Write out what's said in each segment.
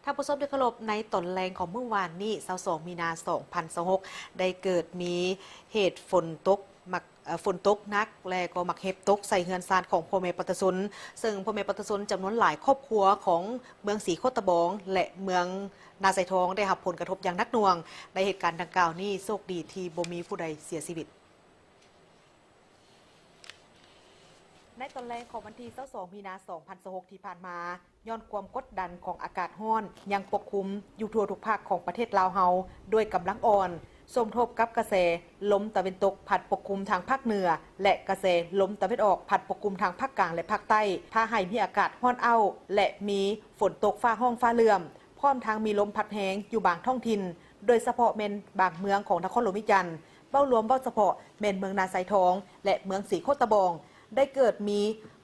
ท่านผู้ชมที่เคารพในตอนแรงของเมื่อวานนี้22 มีนา 2026ได้เกิดมีเหตุฝนตกหนักและก็มักเห็บตกใส่เฮือนซานของพ่อแม่ปัตตสุนซึ่งพ่อแม่ปัตตสุนจำนวนหลายครอบครัวของเมืองศรีโคตะบองและเมืองนาไซทองได้รับผลกระทบอย่างหนักหน่วงในเหตุการณ์ดังกล่าวนี้โชคดีที่บ่มีผู้ใดเสียชีวิตในตอนแรกของวันที่22 มีนา 2026ที่ผ่านมาย้อนความกดดันของอากาศร้อนยังปกคลุมอยู่ทั่วทุกภาคของประเทศลาวเฮาด้วยกำลังอ่อนสมทบกับกระแสลมตะวันตกพัดปกคลุมทางภาคเหนือและกระแสลมตะวันออกพัดปกคลุมทางภาคกลางและภาคใต้พาให้มีอากาศร้อนอ้าวและมีฝนตกฟ้าห้องฟ้าเหลื่อมพร้อมทั้งมีลมพัดแรงอยู่บางท้องถิ่นโดยเฉพาะเมนบางเมืองของนครหลวงวิจันทร์เบ้ารวมเบ้าเฉพาะเมนเมืองนาไซทองและเมืองศรีโคตะบองได้เกิดมี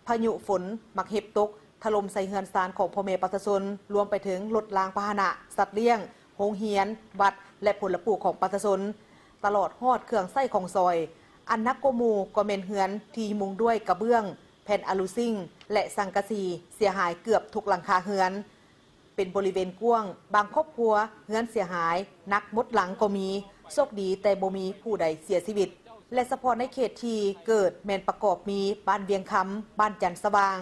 พายุฝนมักเห็บตกถล่มใส่เฮือนซานของพ่อแม่ปัตตสุนรวมไปถึงรถรางพาหนะสัตว์เลี้ยงโรงเรียนวัดและผลปลูกของปัตตสุนตลอดฮอดเครื่องไส้ของซอยอันนักโกมูก็เมนเฮือนที่มุงด้วยกระเบื้องแผ่นอะลูซิ่งและสังกะสีเสียหายเกือบทุกหลังคาเฮือนเป็นบริเวณกว้างบางครอบครัวเฮือนเสียหายนักมดหลังก็มีโชคดีแต่บ่มีผู้ใดเสียชีวิตและเฉพาะในเขตที่เกิดแมนประกอบมีบ้านเวียงคำบ้านจันทร์สว่าง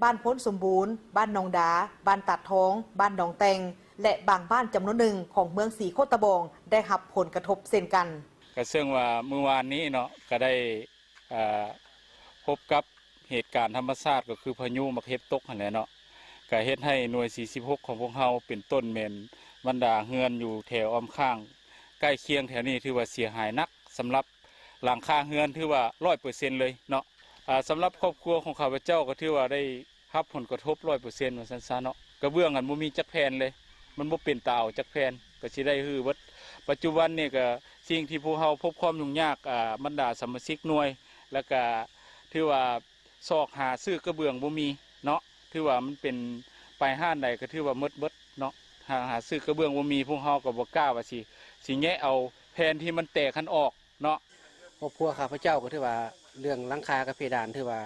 บ้านพ้นสมบูรณ์บ้านหนองดาบ้านตัดท้องบ้านหนองแตงและบางบ้านจำนวนหนึ่งของเมืองศรีโคตะบองได้รับผลกระทบเช่นกันก็ซึ่งว่าเมื่อวานนี้เนาะก็ได้พบกับเหตุการณ์ธรรมชาติก็คือพายุมักเห็บตกนั่นแหละเนาะก็เฮ็ดให้หน่วย46ของพวกเฮาเป็นต้นแม่นบรรดาเฮือนอยู่แถวอ้อมข้างใกล้เคียงแถวนี้ถือว่าเสียหายหนักสำหรับหลังคาเฮือนถือว่า 100% เลยเนาะสำหรับครอบครัวของข้าพเจ้าก็ถือว่าได้รับผลกระทบ 100% ว่าซั่นๆเนาะกระเบื้องอันบ่มีจักแผ่นเลยมันบ่เป็นตาเอาจักแผ่นก็สิได้ฮื้อเบิดปัจจุบันนี่ก็สิ่งที่พวกเฮาพบความยุ่งยากบรรดาสมาชิกหน่วยแล้วก็ถือว่าซอกหาซื้อกระเบื้องบ่มีเนาะถือว่ามันเป็นไปห้านใดก็ถือว่าหมดเบิดเนาะหาซื้อกระเบื้องบ่มีพวกเฮาก็บ่กล้าว่าสิแงะเอาแผ่นที่มันแตกคันออกเนาะครอบครัวข้าพเจ้าก็ถือว่าเรื่องหลังคากับเพดานถือว่า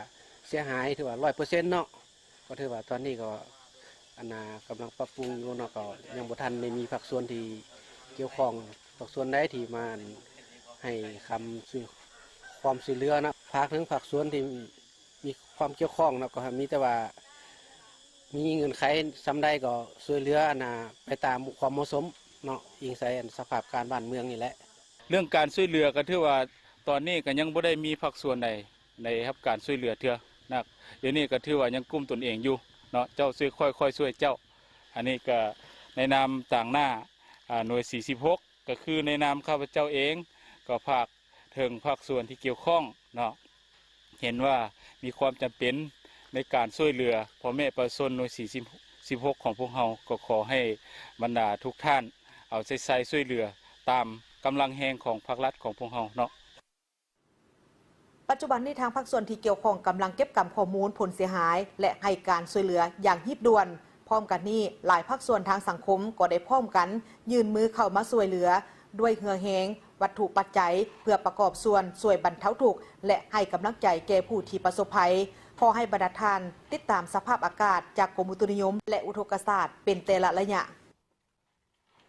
เสียหายถือว่า100%เนาะก็ถือว่าตอนนี้ก็กำลังปรับปรุงอยู่เนาะก็ยังบ่ทันได้มีภาคส่วนที่เกี่ยวข้องภาคส่วนใดที่มาให้ความช่วยเหลือนะภาคถึงภาคส่วนที่มีความเกี่ยวข้องเนาะก็มีแต่ว่ามีเงินไขซำใดก็ช่วยเหลือไปตามความเหมาะสมเนาะอิงใส่สภาพการบ้านเมืองนี่แหละเรื่องการช่วยเหลือก็ถือว่าตอนนี้ก็ยังบ่ได้มีภาคส่วนใดในรับการช่วยเหลือเทื่อนะเดี๋ยวนี้ก็ถือว่ายังกุมตนเองอยู่เนาะเจ้าช่วยค่อยช่วยเจ้าอันนี้ก็ในนามต่างหน้าหน่วย46ก็คือในนามข้าพเจ้าเองก็ภาคถึงภาคส่วนที่เกี่ยวข้องเนาะเห็นว่ามีความจำเป็นในการช่วยเหลือพ่อแม่ประชาชนหน่วย46ของพวกเราก็ขอให้บรรดาทุกท่านเอาใจใส่ช่วยเหลือตามกำลังแห่งของภาครัฐของพวกเราเนาะปัจจุบันนี้ทางภาคส่วนที่เกี่ยวข้องกำลังเก็บกำข้อมูลผลเสียหายและให้การช่วยเหลืออย่างรีบด่วนพร้อมกันนี้หลายภาคส่วนทางสังคมก็ได้พร้อมกันยื่นมือเข้ามาช่วยเหลือด้วยเหือแหงวัตถุปัจจัยเพื่อประกอบส่วนช่วยบรรเทาทุกข์และให้กำลังใจแก่ผู้ที่ประสบภัยขอให้บรรดาท่านติดตามสภาพอากาศจากกรมอุตุนิยมและอุทกศาสตร์เป็นแต่ละระยะ